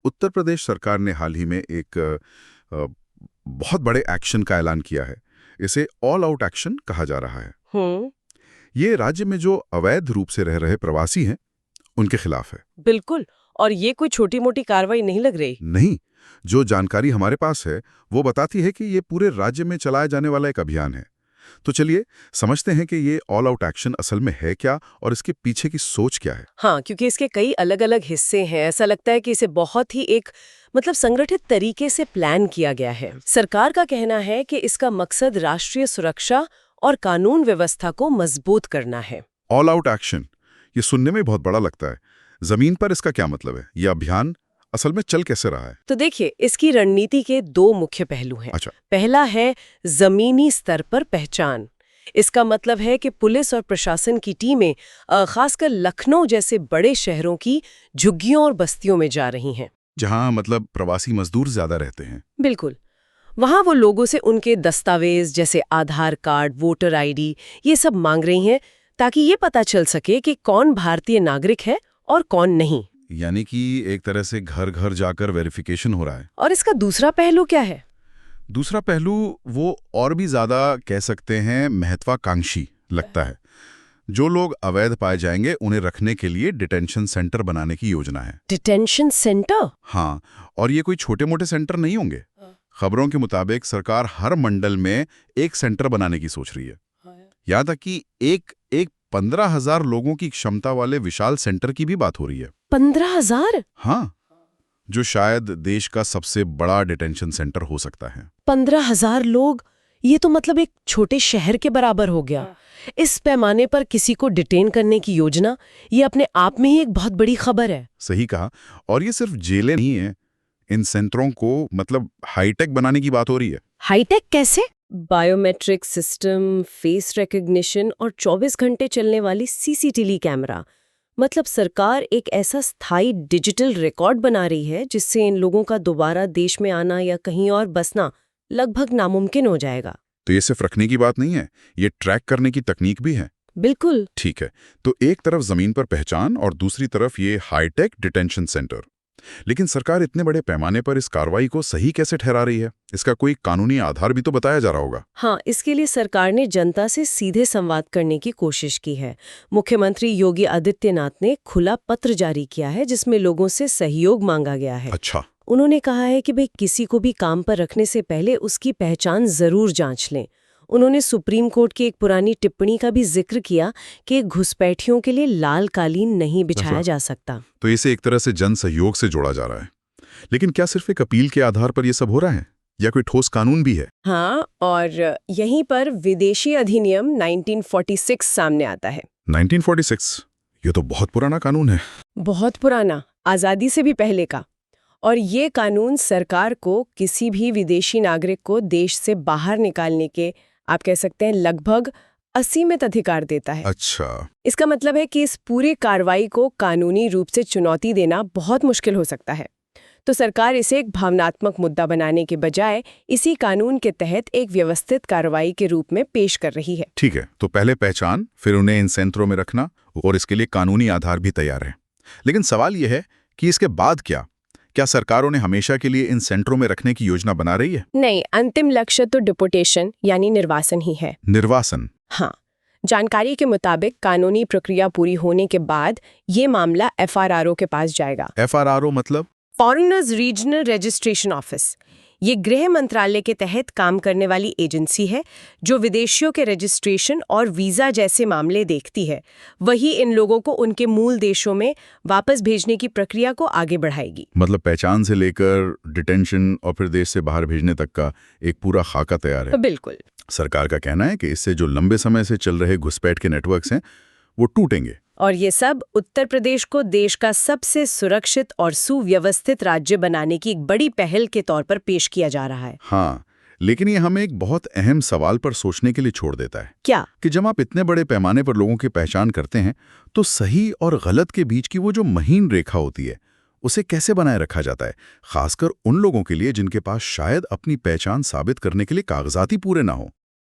उत्तर प्रदेश सरकार ने हाल ही में एक बहुत बड़े एक्शन का ऐलान किया है। इसे ऑल आउट एक्शन कहा जा रहा है। ये राज्य में जो अवैध रूप से रह रहे प्रवासी हैं, उनके खिलाफ है। बिल्कुल, और ये कोई छोटी मोटी कार्रवाई नहीं लग रही। नहीं, जो जानकारी हमारे पास है वो बताती है कि ये पूरे राज्य में चलाया जाने वाला एक अभियान है। तो चलिए समझते हैं कि ये ऑल आउट एक्शन असल में है क्या और इसके पीछे की सोच क्या है। हाँ, क्योंकि इसके कई अलग अलग हिस्से हैं। ऐसा लगता है कि इसे बहुत ही एक संगठित तरीके से प्लान किया गया है। सरकार का कहना है कि इसका मकसद राष्ट्रीय सुरक्षा और कानून व्यवस्था को मजबूत करना है। ऑल आउट एक्शन, ये सुनने में बहुत बड़ा लगता है। जमीन पर इसका क्या मतलब है? यह अभियान असल में चल कैसे रहा है? तो देखिए, इसकी रणनीति के दो मुख्य पहलू हैं। अच्छा। पहला है जमीनी स्तर पर पहचान। इसका मतलब है कि पुलिस और प्रशासन की टीमें खासकर लखनऊ जैसे बड़े शहरों की झुग्गियों और बस्तियों में जा रही हैं, जहां मतलब प्रवासी मजदूर ज्यादा रहते हैं। बिल्कुल। वहां वो लोगों से उनके दस्तावेज जैसे आधार कार्ड, वोटर आईडी, ये सब मांग रही हैं ताकि ये पता चल सके कि कौन भारतीय नागरिक है और कौन नहीं। यानी कि एक तरह से घर घर जाकर वेरिफिकेशन हो रहा है। और इसका दूसरा पहलू क्या है? दूसरा पहलू वो और भी ज्यादा कह सकते हैं महत्वाकांक्षी लगता है। जो लोग अवैध पाए जाएंगे उन्हें रखने के लिए डिटेंशन सेंटर बनाने की योजना है। Detention centre? हाँ, और ये कोई छोटे मोटे सेंटर नहीं होंगे। खबरों के मुताबिक सरकार हर मंडल में एक सेंटर बनाने की सोच रही है। यहाँ तक कि एक 15,000 लोगों की क्षमता वाले विशाल सेंटर की भी बात हो रही है। 15,000? हाँ, जो शायद देश का सबसे बड़ा डिटेंशन सेंटर हो सकता है। 15,000 लोग, ये तो मतलब एक छोटे शहर के बराबर हो गया। इस पैमाने पर किसी को डिटेन करने की योजना, ये अपने आप में ही एक बहुत बड़ी खबर है। सही कहा। और ये सिर्फ जेलें नहीं है, इन सेंटरों को मतलब हाईटेक बनाने की बात हो रही है। हाईटेक कैसे? बायोमेट्रिक सिस्टम, फेस रिकग्निशन और 24 घंटे चलने वाली सीसीटीवी कैमरा। मतलब सरकार एक ऐसा स्थायी डिजिटल रिकॉर्ड बना रही है जिससे इन लोगों का दोबारा देश में आना या कहीं और बसना लगभग नामुमकिन हो जाएगा। तो ये सिर्फ रखने की बात नहीं है, ये ट्रैक करने की तकनीक भी है। बिल्कुल। ठीक है, तो एक तरफ जमीन पर पहचान और दूसरी तरफ ये हाईटेक डिटेंशन सेंटर। लेकिन सरकार इतने बड़े पैमाने पर इस कार्रवाई को सही कैसे ठहरा रही है? इसका कोई कानूनी आधार भी तो बताया जा रहा होगा। हाँ, इसके लिए सरकार ने जनता से सीधे संवाद करने की कोशिश की है। मुख्यमंत्री योगी आदित्यनाथ ने खुला पत्र जारी किया है जिसमें लोगों से सहयोग मांगा गया है। अच्छा। उन्होंने कहा है कि भाई किसी को भी काम पर रखने से पहले उसकी पहचान जरूर जांच लें। उन्होंने सुप्रीम कोर्ट की एक पुरानी टिप्पणी का भी जिक्र किया कि घुसपैठियों के लिए लाल कालीन नहीं बिछाया जा सकता। तो इसे एक तरह से जन सहयोग से जोड़ा जा रहा है। लेकिन क्या सिर्फ एक अपील के आधार पर यह सब हो रहा है या कोई ठोस कानून भी है? हाँ, और यहीं पर विदेशी अधिनियम 1946 सामने आता है। 1946? ये तो बहुत पुराना कानून है। बहुत पुराना, आजादी से भी पहले का। और ये कानून सरकार को किसी भी विदेशी नागरिक को देश से बाहर निकालने के, आप कह सकते हैं, लगभग असीमित अधिकार देता है। अच्छा। इसका मतलब है कि इस पूरी कार्रवाई को कानूनी रूप से चुनौती देना बहुत मुश्किल हो सकता है। तो सरकार इसे एक भावनात्मक मुद्दा बनाने के बजाय इसी कानून के तहत एक व्यवस्थित कार्रवाई के रूप में पेश कर रही है। ठीक है, तो पहले पहचान, फिर उन्हें इन सेंटरों में रखना, और इसके लिए कानूनी आधार भी तैयार है। लेकिन सवाल यह है कि इसके बाद क्या सरकारों ने हमेशा के लिए इन सेंटरों में रखने की योजना बना रही है? नहीं, अंतिम लक्ष्य तो डिपोटेशन यानी निर्वासन ही है। निर्वासन? हाँ, जानकारी के मुताबिक कानूनी प्रक्रिया पूरी होने के बाद ये मामला FRRO के पास जाएगा। FRRO मतलब? Foreigners regional registration office. ये गृह मंत्रालय के तहत काम करने वाली एजेंसी है जो विदेशियों के रजिस्ट्रेशन और वीजा जैसे मामले देखती है। वही इन लोगों को उनके मूल देशों में वापस भेजने की प्रक्रिया को आगे बढ़ाएगी। मतलब पहचान से लेकर डिटेंशन और फिर देश से बाहर भेजने तक का एक पूरा खाका तैयार है। बिल्कुल। सरकार का कहना है कि इससे जो लंबे समय से चल रहे घुसपैठ के नेटवर्क्स हैं वो टूटेंगे। और ये सब उत्तर प्रदेश को देश का सबसे सुरक्षित और सुव्यवस्थित राज्य बनाने की एक बड़ी पहल के तौर पर पेश किया जा रहा है। हाँ, लेकिन ये हमें एक बहुत अहम सवाल पर सोचने के लिए छोड़ देता है। क्या? कि जब आप इतने बड़े पैमाने पर लोगों की पहचान करते हैं तो सही और गलत के बीच की वो जो महीन रेखा होती है उसे कैसे बनाए रखा जाता है, खासकर उन लोगों के लिए जिनके पास शायद अपनी पहचान साबित करने के लिए कागजात ही पूरे ना हो।